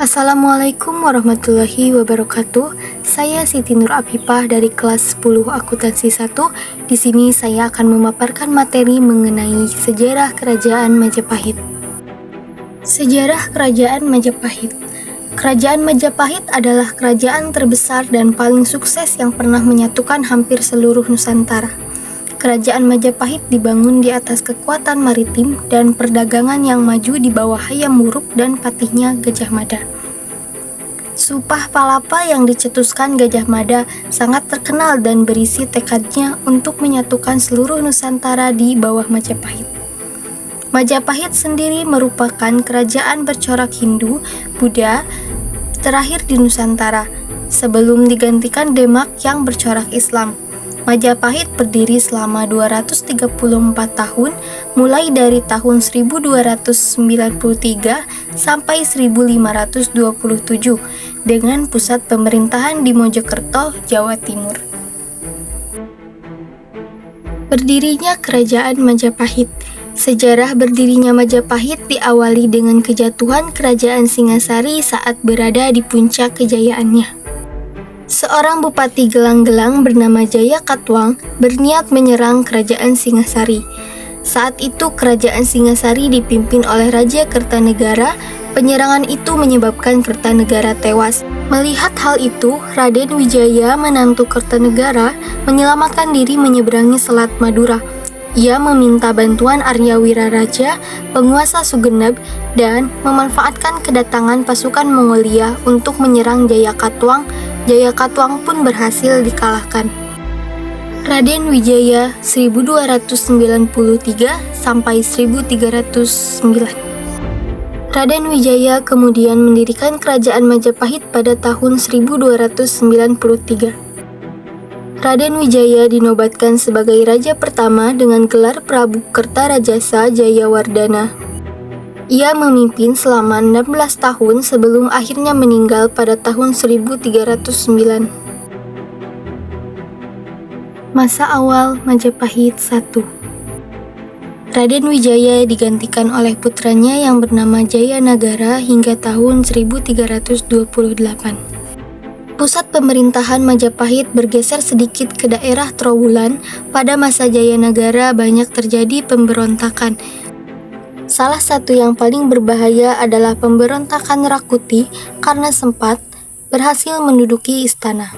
Assalamualaikum warahmatullahi wabarakatuh. Saya Siti Nur Afifah dari kelas 10 Akuntansi 1. Di sini saya akan memaparkan materi mengenai sejarah Kerajaan Majapahit. Sejarah Kerajaan Majapahit. Kerajaan Majapahit adalah kerajaan terbesar dan paling sukses yang pernah menyatukan hampir seluruh Nusantara. Kerajaan Majapahit dibangun di atas kekuatan maritim dan perdagangan yang maju di bawah Hayam Wuruk dan patihnya Gajah Mada. Sumpah Palapa yang dicetuskan Gajah Mada sangat terkenal dan berisi tekadnya untuk menyatukan seluruh Nusantara di bawah Majapahit. Majapahit sendiri merupakan kerajaan bercorak Hindu, Buddha terakhir di Nusantara, sebelum digantikan Demak yang bercorak Islam. Majapahit berdiri selama 234 tahun, mulai dari tahun 1293 sampai 1527, dengan pusat pemerintahan di Mojokerto, Jawa Timur. Berdirinya Kerajaan Majapahit. Sejarah berdirinya Majapahit diawali dengan kejatuhan Kerajaan Singasari saat berada di puncak kejayaannya. Seorang bupati gelang-gelang bernama Jaya Katuang berniat menyerang Kerajaan Singasari. Saat itu Kerajaan Singasari dipimpin oleh Raja Kertanegara. Penyerangan itu menyebabkan Kertanegara tewas. Melihat hal itu, Raden Wijaya, menantu Kertanegara, menyelamatkan diri menyeberangi Selat Madura. Ia meminta bantuan Arya Wiraraja, penguasa Sugenep, dan memanfaatkan kedatangan pasukan Mongolia untuk menyerang Jaya Katuang. Jaya Katuang pun berhasil dikalahkan. Raden Wijaya 1293 sampai 1309. Raden Wijaya kemudian mendirikan Kerajaan Majapahit pada tahun 1293. Raden Wijaya dinobatkan sebagai raja pertama dengan gelar Prabu Kertarajasa Jayawardana. Ia memimpin selama 16 tahun sebelum akhirnya meninggal pada tahun 1309. Masa awal Majapahit I. Raden Wijaya digantikan oleh putranya yang bernama Jayanagara hingga tahun 1328. Pusat pemerintahan Majapahit bergeser sedikit ke daerah Trowulan. Pada masa Jayanagara banyak terjadi pemberontakan. Salah satu yang paling berbahaya adalah pemberontakan Rakuti karena sempat berhasil menduduki istana.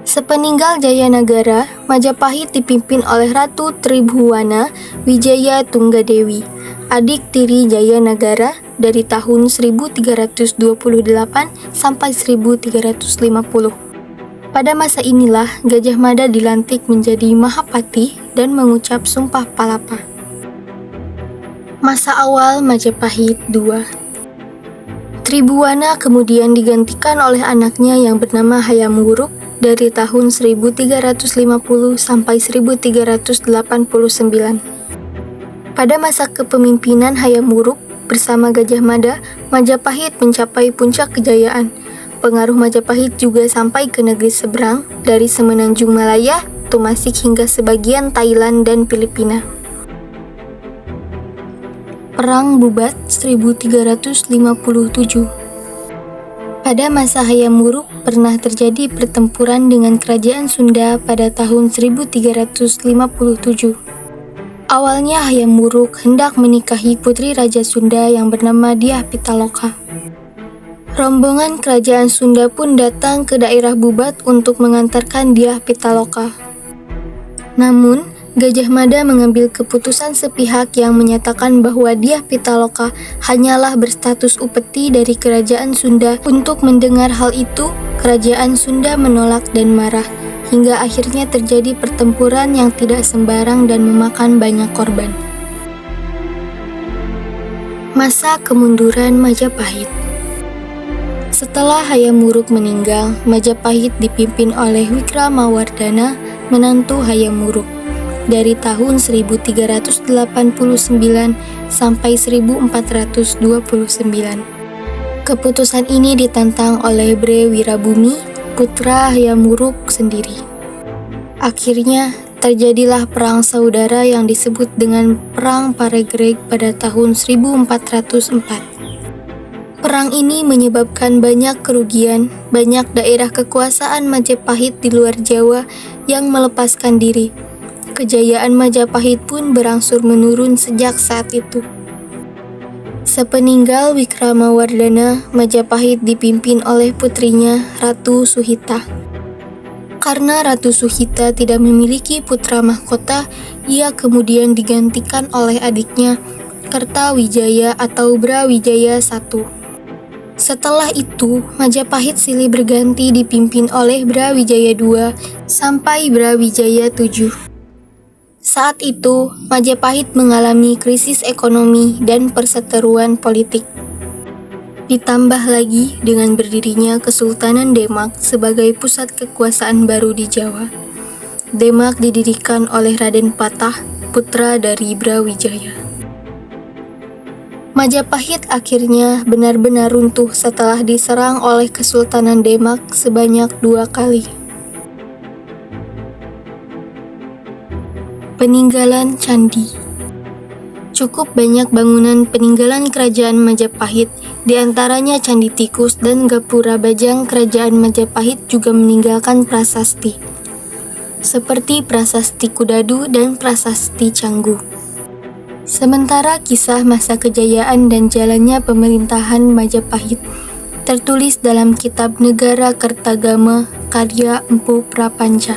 Sepeninggal Jayanagara, Majapahit dipimpin oleh Ratu Tribhuwana Wijaya Tunggadewi, adik tiri Jayanagara, dari tahun 1328 sampai 1350. Pada masa inilah Gajah Mada dilantik menjadi Mahapati dan mengucap Sumpah Palapa. Masa awal Majapahit II. Tribhuwana kemudian digantikan oleh anaknya yang bernama Hayam Wuruk dari tahun 1350 sampai 1389. Pada masa kepemimpinan Hayam Wuruk bersama Gajah Mada, Majapahit mencapai puncak kejayaan. Pengaruh Majapahit juga sampai ke negeri seberang, dari semenanjung Malaya, Tumasik hingga sebagian Thailand dan Filipina. Perang Bubat 1357. Pada masa Hayam Wuruk pernah terjadi pertempuran dengan kerajaan Sunda pada tahun 1357. Awalnya Hayam Wuruk hendak menikahi putri Raja Sunda yang bernama Dyah Pitaloka. Rombongan kerajaan Sunda pun datang ke daerah Bubat untuk mengantarkan Dyah Pitaloka. Namun, Gajah Mada mengambil keputusan sepihak yang menyatakan bahwa Dyah Pitaloka hanyalah berstatus upeti dari kerajaan Sunda. Untuk mendengar hal itu, kerajaan Sunda menolak dan marah, hingga akhirnya terjadi pertempuran yang tidak sembarang dan memakan banyak korban. Masa kemunduran Majapahit. Setelah Hayam Wuruk meninggal, Majapahit dipimpin oleh Wikramawardhana, menantu Hayam Wuruk, dari tahun 1389 sampai 1429. Keputusan ini ditentang oleh Bre Wirabumi, putra Hayam Wuruk sendiri. Akhirnya, terjadilah perang saudara yang disebut dengan Perang Paregreg pada tahun 1404. Perang ini menyebabkan banyak kerugian, banyak daerah kekuasaan Majapahit di luar Jawa yang melepaskan diri. Kejayaan Majapahit pun berangsur menurun sejak saat itu. Sepeninggal Wikramawardhana, Majapahit dipimpin oleh putrinya Ratu Suhita. Karena Ratu Suhita tidak memiliki putra mahkota, ia kemudian digantikan oleh adiknya Kertawijaya atau Brawijaya I. Setelah itu, Majapahit silih berganti dipimpin oleh Brawijaya II sampai Brawijaya VII. Saat itu, Majapahit mengalami krisis ekonomi dan perseteruan politik. Ditambah lagi dengan berdirinya Kesultanan Demak sebagai pusat kekuasaan baru di Jawa. Demak didirikan oleh Raden Patah, putra dari Brawijaya. Majapahit akhirnya benar-benar runtuh setelah diserang oleh Kesultanan Demak sebanyak 2 kali. Peninggalan Candi. Cukup banyak bangunan peninggalan kerajaan Majapahit, di antaranya Candi Tikus dan Gapura Bajang kerajaan Majapahit juga meninggalkan prasasti, seperti Prasasti Kudadu dan Prasasti Canggu. Sementara kisah masa kejayaan dan jalannya pemerintahan Majapahit tertulis dalam kitab Negara Kertagama karya Empu Prapanca.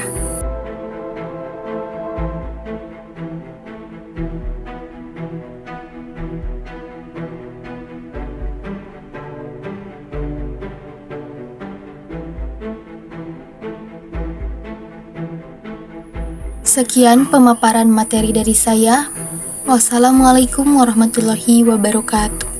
Sekian pemaparan materi dari saya. Wassalamualaikum warahmatullahi wabarakatuh.